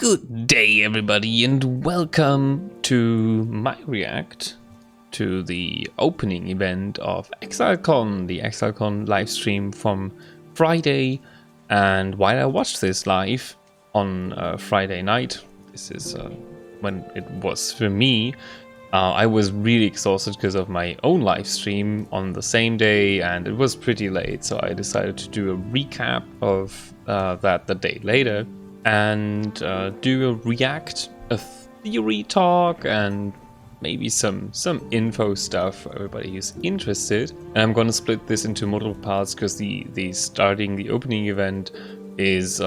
Good day, everybody, and welcome to my react to the opening event of Exilecon, the Exilecon live stream from Friday. And while I watched this live on Friday night, this is when it was for me, I was really exhausted because of my own live stream on the same day, and it was pretty late, so I decided to do a recap of that the day later. And do a react, a theory talk, and maybe some info stuff for everybody who's interested. And I'm gonna split this into multiple parts because the starting the opening event is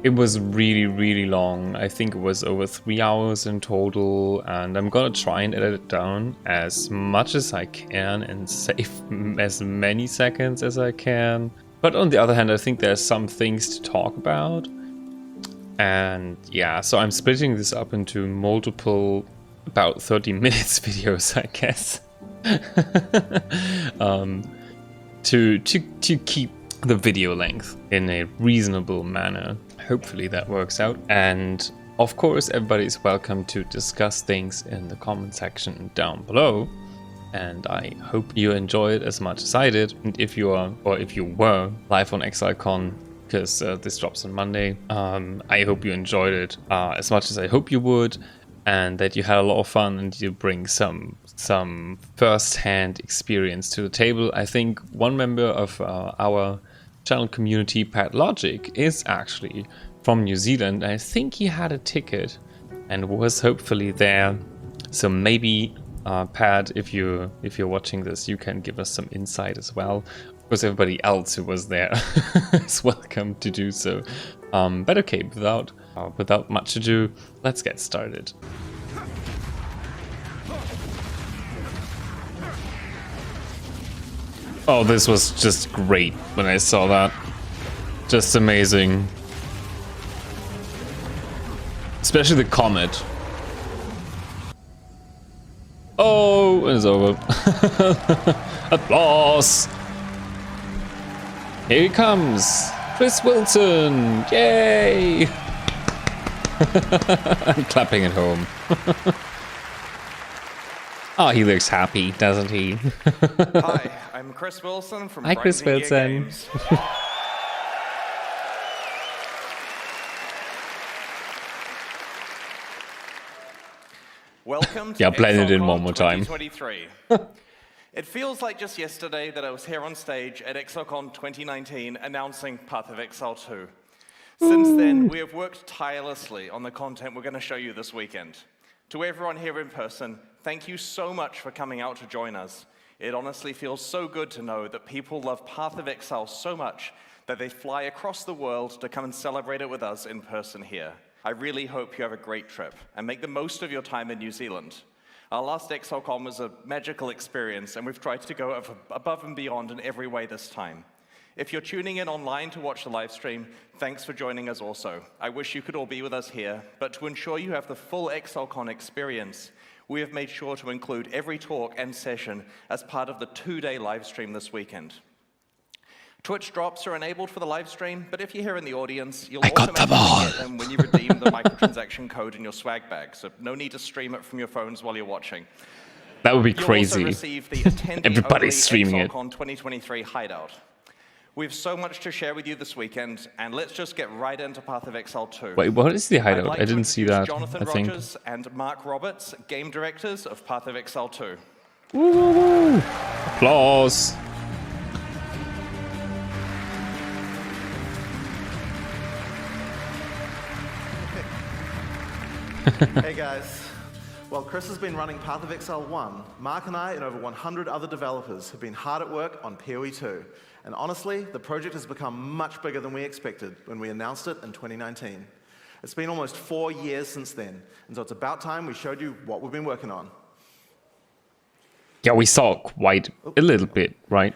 it was really long. I think it was over 3 hours in total, and I'm gonna try and edit it down as much as I can and save as many seconds as I can. But on the other hand, I think there's some things to talk about. And yeah, so I'm splitting this up into multiple, about 30 minutes videos, I guess, to keep the video length in a reasonable manner. Hopefully that works out. And of course, everybody's welcome to discuss things in the comment section down below. And I hope you enjoy it as much as I did. And if you are, or if you were live on Exilecon, because this drops on Monday, I hope you enjoyed it as much as I hope you would, and that you had a lot of fun and you bring some first-hand experience to the table. I think one member of our channel community, Pat Logic, is actually from New Zealand. I think he had a ticket and was hopefully there. So maybe Pat, if you're watching this, you can give us some insight as well. Of course, everybody else who was there is welcome to do so. But okay, without much ado, let's get started. Oh, this was just great when I saw that. Just amazing. Especially the comet. Oh, it's over. Applause! Here he comes! Chris Wilson! Yay! I'm clapping at home. Oh, he looks happy, doesn't he? Hi, I'm Chris Wilson from Hi, Chris Wilson. Games. Welcome to blend it in one more time. 2023. It feels like just yesterday that I was here on stage at Exilecon 2019 announcing Path of Exile 2. Since then, we have worked tirelessly on the content we're going to show you this weekend. To everyone here in person, thank you so much for coming out to join us. It honestly feels so good to know that people love Path of Exile so much that they fly across the world to come and celebrate it with us in person here. I really hope you have a great trip and make the most of your time in New Zealand. Our last Exilecon was a magical experience, and we've tried to go above and beyond in every way this time. If you're tuning in online to watch the live stream, thanks for joining us also. I wish you could all be with us here, but to ensure you have the full Exilecon experience, we have made sure to include every talk and session as part of the 2-day live stream this weekend. Twitch drops are enabled for the live stream, but if you're here in the audience, you'll automatically get them when you redeem the microtransaction code in your swag bag, so no need to stream it from your phones while you're watching. That would be crazy. You'll also receive the Everybody's streaming it. Exilecon 2023 hideout. We have so much to share with you this weekend, and let's just get right into Path of Exile 2. Wait, what is the hideout? Like I didn't see that. Jonathan I think. Rogers and Mark Roberts, game directors of Path of Exile 2. Woo! Applause! Hey guys. While Chris has been running Path of Exile 1, Mark and I and over 100 other developers have been hard at work on PoE 2. And honestly, the project has become much bigger than we expected when we announced it in 2019. It's been almost 4 years since then, and so it's about time we showed you what we've been working on. Yeah, we saw quite a little bit, right?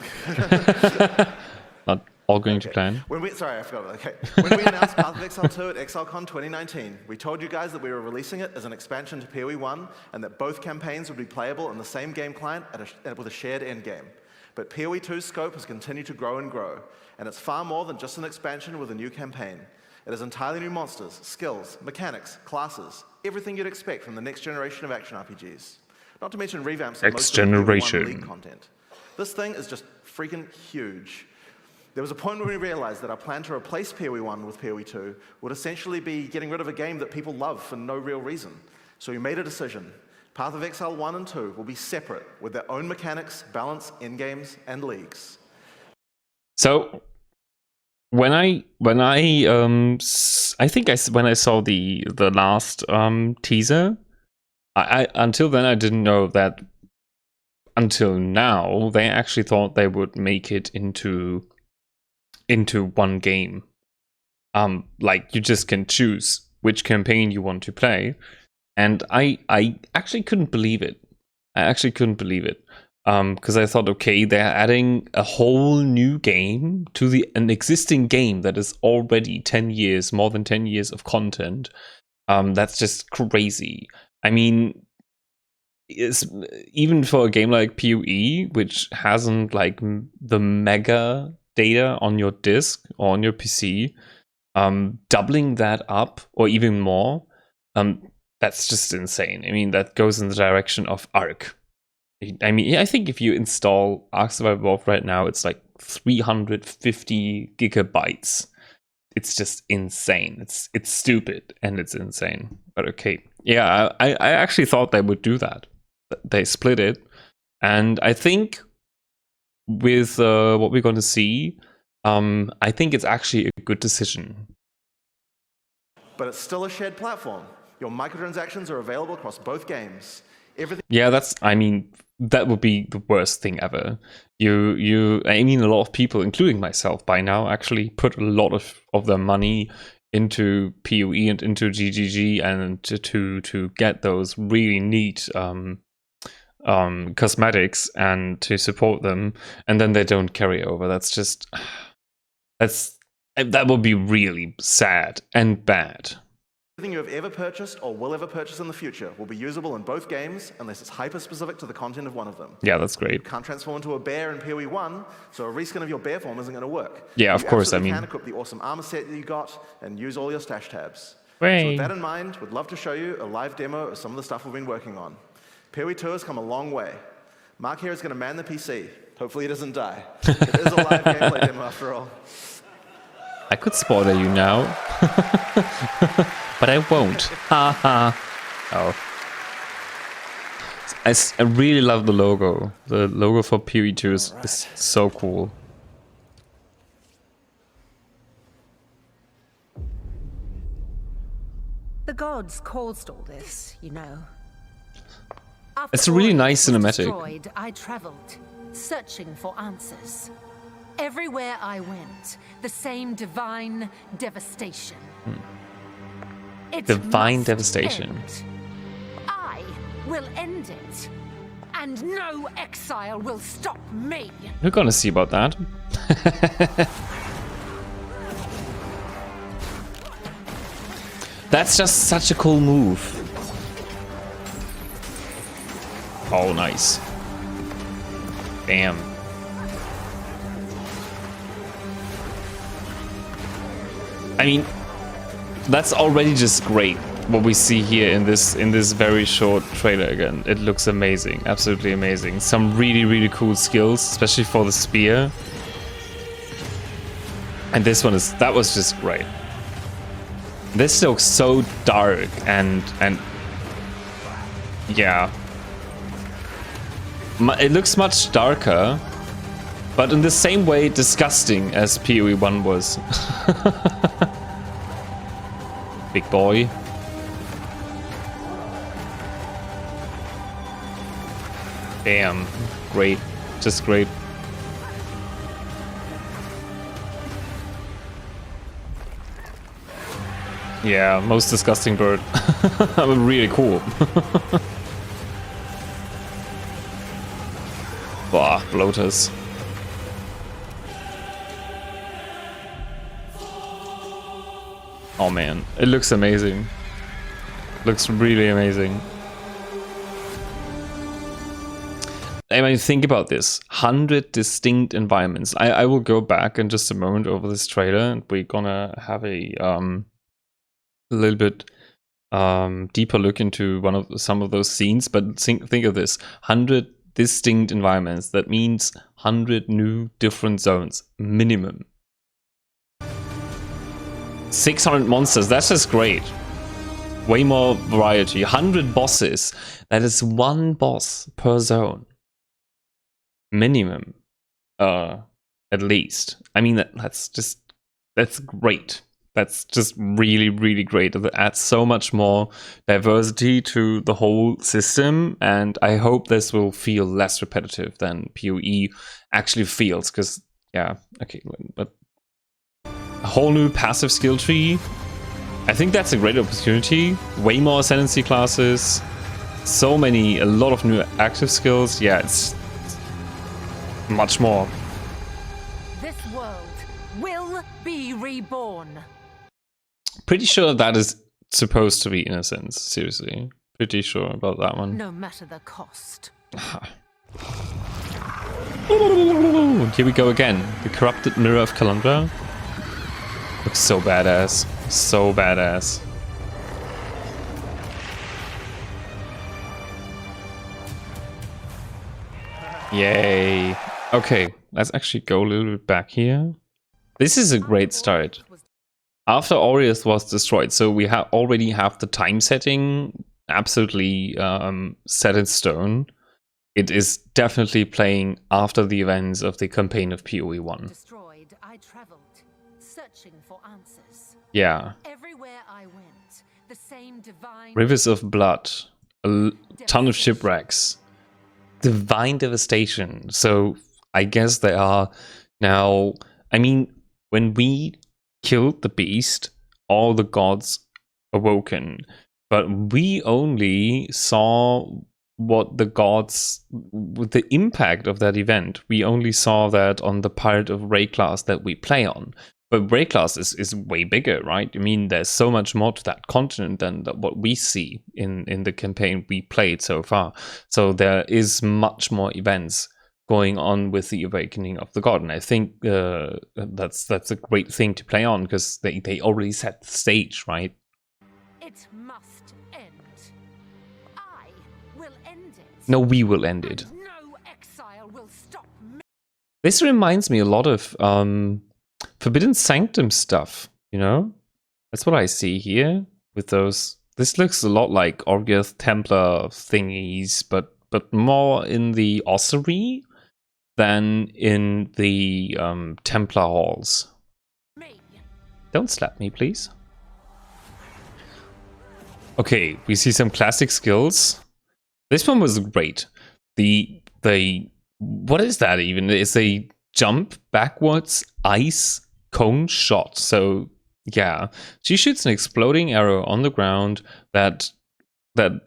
Not all going to plan. Sorry, I forgot. Okay. When we announced Path of Exile 2 at Exilecon 2019, we told you guys that we were releasing it as an expansion to PoE 1, and that both campaigns would be playable in the same game client with a shared endgame. But PoE 2's scope has continued to grow and grow, and it's far more than just an expansion with a new campaign. It has entirely new monsters, skills, mechanics, classes, everything you'd expect from the next generation of action RPGs. Not to mention revamps of most of the PoE1 League content. This thing is just freaking huge. There was a point when we realized that our plan to replace PoE1 with PoE2 would essentially be getting rid of a game that people love for no real reason. So we made a decision. Path of Exile 1 and 2 will be separate with their own mechanics, balance, endgames, and leagues. So when I think when I saw the last teaser, I until then I didn't know that until now they actually thought they would make it into one game. Like you just can choose which campaign you want to play, and I actually couldn't believe it. Because I thought, okay, they're adding a whole new game to an existing game that is already 10 years, more than 10 years of content. That's just crazy. I mean, even for a game like PoE, which hasn't like the mega data on your disk or on your PC, doubling that up or even more, that's just insane. I mean, that goes in the direction of Ark. I mean, I think if you install Ark Survival Evolved right now, it's like 350 gigabytes. It's just insane. It's stupid and it's insane. But okay, yeah, I actually thought they would do that. They split it, and I think with what we're going to see, I think it's actually a good decision. But it's still a shared platform. Your microtransactions are available across both games. Everything. Yeah, I mean, that would be the worst thing ever. I mean, a lot of people, including myself by now, actually put a lot of their money into PoE and into GGG and to get those really neat cosmetics and to support them, and then they don't carry over. That would be really sad and bad. Everything you have ever purchased or will ever purchase in the future will be usable in both games unless it's hyper-specific to the content of one of them. Yeah, that's great. You can't transform into a bear in PoE1, so a reskin of your bear form isn't going to work. Yeah, of course, I mean... You can equip the awesome armor set that you got and use all your stash tabs. Wait. So with that in mind, we'd love to show you a live demo of some of the stuff we've been working on. PoE2 has come a long way. Mark here is going to man the PC. Hopefully he doesn't die. It is a live gameplay demo after all. I could spoiler you now. But I won't. Haha. Oh. I really love the logo. The logo for PoE2 is so cool. The gods caused all this, you know. It's a really nice cinematic. Destroyed, I traveled, searching for answers. Everywhere I went, the same divine devastation. It Divine must devastation. end. I will end it. And no exile will stop me. We're gonna see about that. That's just such a cool move. Oh, nice. Damn. I mean, that's already just great. What we see here in this very short trailer again. It looks amazing, absolutely amazing. Some really cool skills, especially for the spear. And this one that was just great. This looks so dark and yeah. It looks much darker, but in the same way disgusting as PoE1 was. Big boy. Damn. Great. Just great. Yeah, most disgusting bird. Really cool. Bah, bloaters. Oh man, it looks amazing. Looks really amazing. I mean, think about this. 100 distinct environments. I will go back in just a moment over this trailer, and we're gonna have a little bit deeper look into some of those scenes. But think of this: 100 distinct environments. That means 100 new different zones minimum. 600 monsters. That's just great. Way more variety. 100 bosses. That is one boss per zone. Minimum. At least. I mean, that's great. That's just really, really great. It adds so much more diversity to the whole system, and I hope this will feel less repetitive than PoE actually feels, because, yeah, okay, but a whole new passive skill tree, I think that's a great opportunity. Way more ascendancy classes, a lot of new active skills. Yeah, it's much more. This world will be reborn. Pretty sure that is supposed to be Innocence, seriously. Pretty sure about that one. No matter the cost. Here we go again. The corrupted mirror of Kalandra. Looks so badass. So badass. Yay. Okay, let's actually go a little bit back here. This is a great start. After Aureus was destroyed, so we already have the time setting absolutely set in stone. It is definitely playing after the events of the campaign of PoE 1. Destroyed, I traveled, searching for answers. Yeah. Everywhere I went, the same divine Rivers of blood, a ton of shipwrecks, divine devastation. So I guess they are now. I mean, when we killed the beast, all the gods awoken, but we only saw what the gods, with the impact of that event, we only saw that on the part of Ray class that we play on. But Ray class is way bigger, right? I mean, there's so much more to that continent than what we see in the campaign we played so far. So there is much more events going on with the awakening of the god, and I think that's a great thing to play on, because they already set the stage, right? It must end. I will end it. No, we will end it. And no exile will stop me. This reminds me a lot of Forbidden Sanctum stuff, you know? That's what I see here with those. This looks a lot like Orgeth Templar thingies, but more in the ossuary than in the Templar halls. Me. Don't slap me, please. Okay, we see some classic skills. This one was great. The what is that even? It's a jump backwards ice cone shot. So yeah, she shoots an exploding arrow on the ground that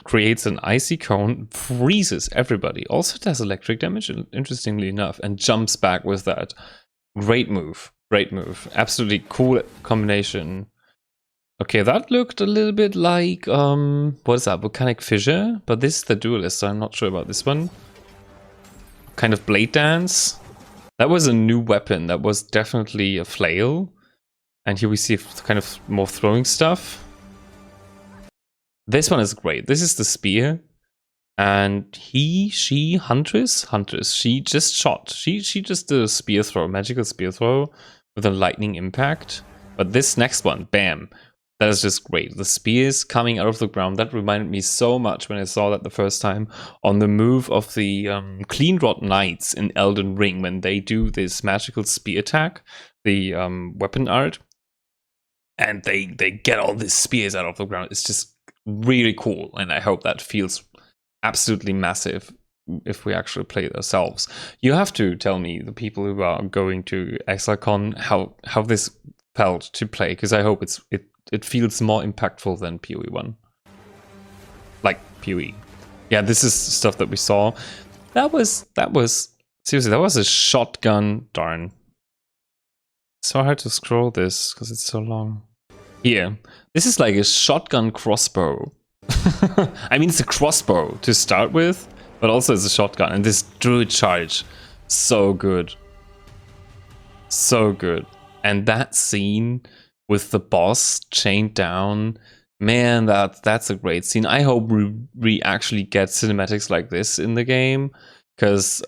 creates an icy cone, freezes everybody. Also does electric damage, interestingly enough, and jumps back with that. Great move. Great move. Absolutely cool combination. Okay, that looked a little bit like, what is that? Volcanic Fissure? But this is the Duelist, so I'm not sure about this one. Kind of Blade Dance. That was a new weapon. That was definitely a flail. And here we see kind of more throwing stuff. This one is great. This is the spear, and she, Huntress, she just shot. She just did a spear throw, magical spear throw with a lightning impact. But this next one, bam, that is just great. The spears coming out of the ground, that reminded me so much when I saw that the first time on the move of the Clean Rod Knights in Elden Ring, when they do this magical spear attack, the weapon art, and they get all these spears out of the ground. It's just really cool, and I hope that feels absolutely massive if we actually play it ourselves. You have to tell me, the people who are going to Exilecon, how this felt to play, because I hope it feels more impactful than PoE 1. Like PoE. Yeah, this is stuff that we saw. That was seriously, that was a shotgun. Darn. So hard to scroll this because it's so long. Here, this is like a shotgun crossbow. I mean, it's a crossbow to start with, but also as a shotgun. And this druid charge, so good. So good. And that scene with the boss chained down, man, that's a great scene. I hope we actually get cinematics like this in the game, because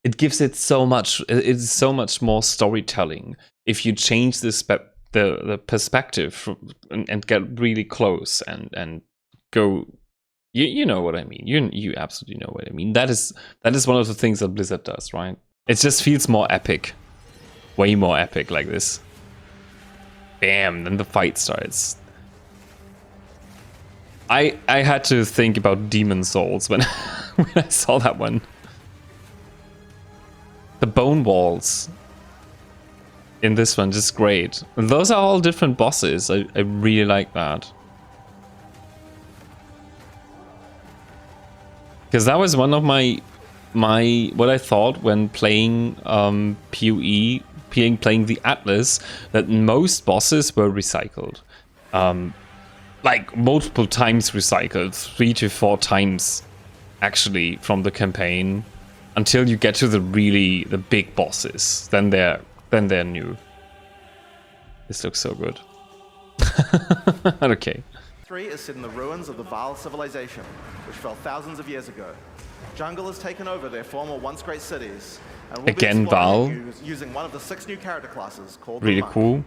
it gives it so much. It's so much more storytelling if you change the perspective and get really close and go. You know what I mean. You absolutely know what I mean. That is one of the things that Blizzard does, right? It just feels more epic. Way more epic like this. Bam, then the fight starts. I had to think about Demon Souls when, when I saw that one. The bone walls in this one, just great. And those are all different bosses. I really like that. Because that was one of my what I thought when playing PoE, playing the Atlas, that most bosses were recycled. Like multiple times recycled, 3 to 4 times actually from the campaign, until you get to the big bosses. Then they're new. This looks so good. Okay. 3 is set in the ruins of the Vaal civilization, which fell thousands of years ago. Jungle has taken over their former once great cities, and we'll Again, be Vaal. using one of the 6 new character classes called Really the Monk. cool.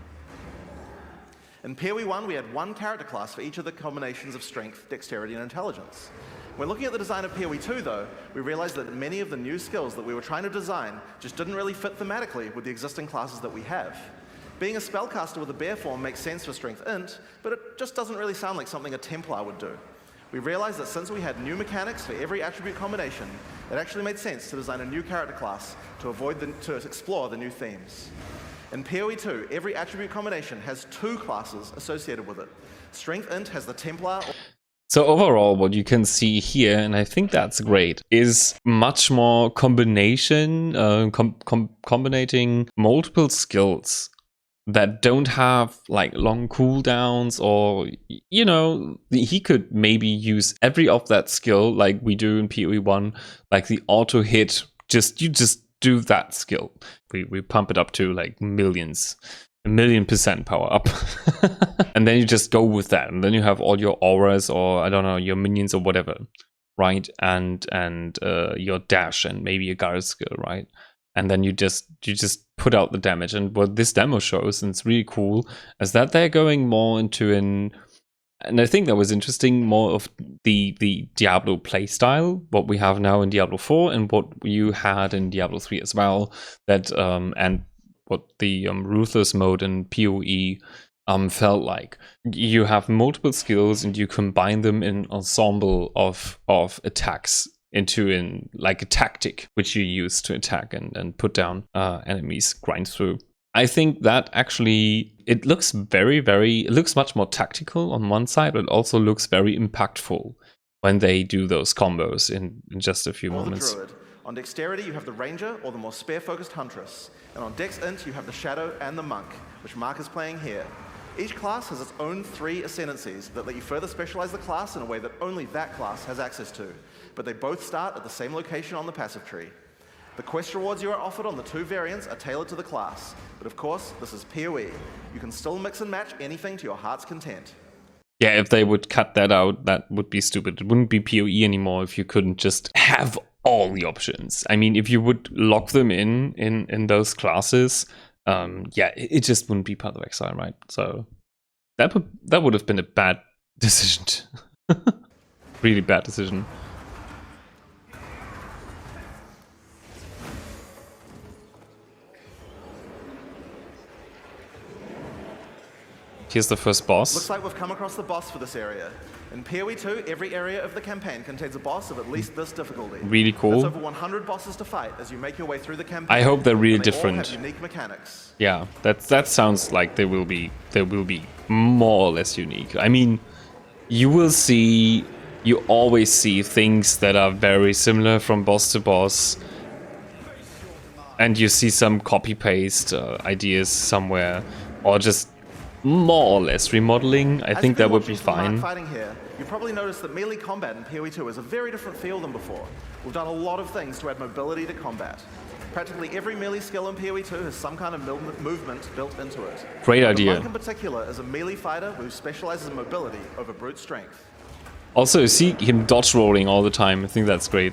In PoE 1, we had 1 character class for each of the combinations of strength, dexterity, and intelligence. When looking at the design of PoE 2, though, we realized that many of the new skills that we were trying to design just didn't really fit thematically with the existing classes that we have. Being a spellcaster with a bear form makes sense for Strength Int, but it just doesn't really sound like something a Templar would do. We realized that since we had new mechanics for every attribute combination, it actually made sense to design a new character class to explore the new themes. In PoE 2, every attribute combination has 2 classes associated with it. Strength Int has the Templar. So overall, what you can see here, and I think that's great, is much more combination, combining multiple skills that don't have like long cooldowns, or you know, he could maybe use every of that skill like we do in PoE 1, like the auto hit. You just do that skill. We pump it up to like millions. 1,000,000% power up. And then you just go with that, and then you have all your auras, or I don't know, your minions or whatever, right? And your dash and maybe a guard skill, right? And then you just put out the damage. And what this demo shows, and it's really cool, is that they're going more into and I think that was interesting, more of the Diablo playstyle, what we have now in Diablo 4 and what you had in Diablo 3 as well, that and what the Ruthless mode in PoE felt like. You have multiple skills and you combine them in ensemble of attacks into like a tactic which you use to attack and put down enemies, grind through. I think that actually it looks it looks much more tactical on one side, but it also looks very impactful when they do those combos in just a few moments. Druid. On dexterity, you have the ranger or the more spear-focused huntress, and on dex int, you have the shadow and the monk, which Mark is playing here. Each class has its own 3 ascendancies that let you further specialize the class in a way that only that class has access to, but they both start at the same location on the passive tree. The quest rewards you are offered on the 2 variants are tailored to the class, but of course, this is PoE. You can still mix and match anything to your heart's content. Yeah, if they would cut that out, that would be stupid. It wouldn't be PoE anymore if you couldn't just have all the options. I mean, if you would lock them in those classes, yeah, it just wouldn't be part of Exile, right? So that would have been a bad decision. Really bad decision. Here's the first boss. Looks like we've come across the boss for this area. In PoE 2, every area of the campaign contains a boss of at least this difficulty. Really cool. That's over 100 bosses to fight as you make your way through the campaign. I hope they're really and they different. all have unique mechanics. Yeah, that sounds like they will be more or less unique. I mean, you always see things that are very similar from boss to boss, and you see some copy paste ideas somewhere, or just more or less remodeling. I As think you've been that would be watching some Mark fine. fighting here, you probably noticed that melee combat in PoE 2 is a very different feel than before. We've done a lot of things to add mobility to combat. Practically every melee skill in PoE 2 has some kind of movement built into it. Great The idea. monk in particular is a melee fighter who specializes in mobility over brute strength. Also, see him dodge rolling all the time. I think that's great.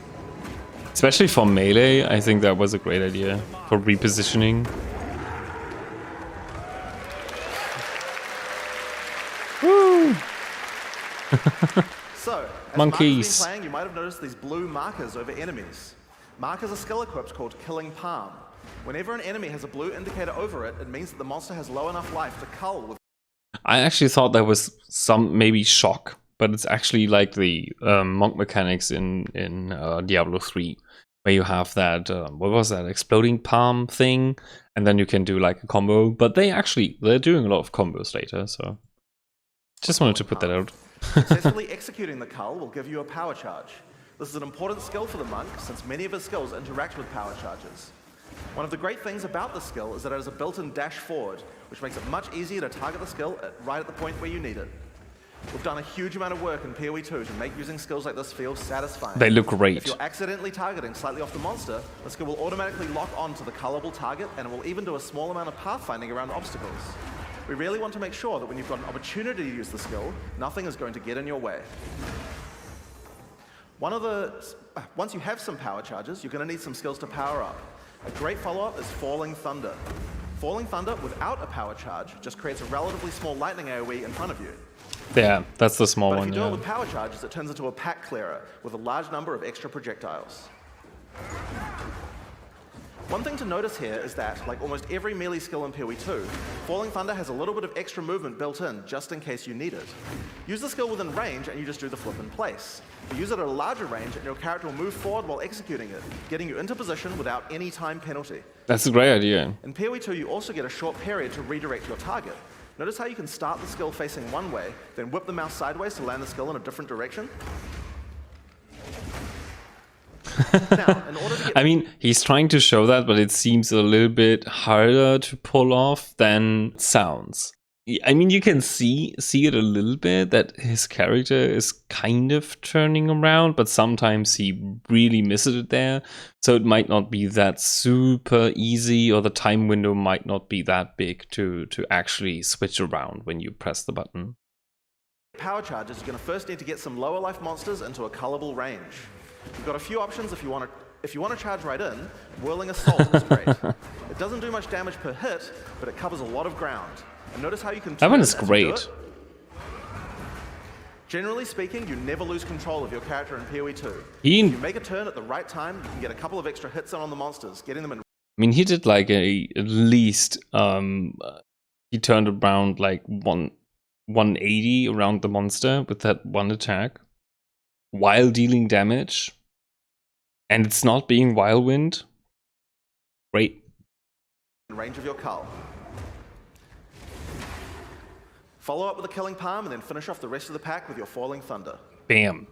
Especially for melee, I think that was a great idea for repositioning. Woo! So, as Monkeys. Mark's been playing, you might have noticed these blue markers over enemies. Mark is a skill equipped called Killing Palm. Whenever an enemy has a blue indicator over it, it means that the monster has low enough life to cull with. I actually thought that was some maybe shock, but it's actually like the monk mechanics in Diablo 3, where you have that what was that, exploding palm thing, and then you can do like a combo. But they're doing a lot of combos later, so just wanted to put that out. Successfully executing the cull will give you a power charge. This is an important skill for the monk, since many of his skills interact with power charges. One of the great things about this skill is that it has a built-in dash forward, which makes it much easier to target the skill right at the point where you need it. We've done a huge amount of work in PoE 2 to make using skills like this feel satisfying. They look great. If you're accidentally targeting slightly off the monster, the skill will automatically lock on to the cullable target, and it will even do a small amount of pathfinding around obstacles. We really want to make sure that when you've got an opportunity to use the skill, nothing is going to get in your way. Once you have some power charges, you're going to need some skills to power up. A great follow-up is Falling Thunder. Falling Thunder without a power charge just creates a relatively small lightning AoE in front of you. Yeah, that's the small But if one. you do Yeah. it with power charges, it turns into a pack clearer with a large number of extra projectiles. One thing to notice here is that, like almost every melee skill in PoE 2, Falling Thunder has a little bit of extra movement built in, just in case you need it. Use the skill within range and you just do the flip in place. But use it at a larger range and your character will move forward while executing it, getting you into position without any time penalty. That's a great idea. In PoE 2, you also get a short period to redirect your target. Notice how you can start the skill facing one way, then whip the mouse sideways to land the skill in a different direction? Now, in order to get I mean, he's trying to show that, but it seems a little bit harder to pull off than it sounds. I mean, you can see it a little bit, that his character is kind of turning around, but sometimes he really misses it there. So it might not be that super easy, or the time window might not be that big to actually switch around when you press the button. power charges, you're going to first need to get some lower life monsters into a cullable range. You've got a few options if you want to charge right in. Whirling Assault is great. It doesn't do much damage per hit, but it covers a lot of ground. And notice how you can That one turn is as you do great. it. Generally speaking, you never lose control of your character in PoE 2. If you make a turn at the right time, you can get a couple of extra hits on the monsters, getting them in. I mean, he did like at least he turned around like 180 around the monster with that one attack while dealing damage, and it's not being Whirlwind. Great. Range of your cull. Follow up with a Killing Palm and then finish off the rest of the pack with your Falling Thunder. Bam.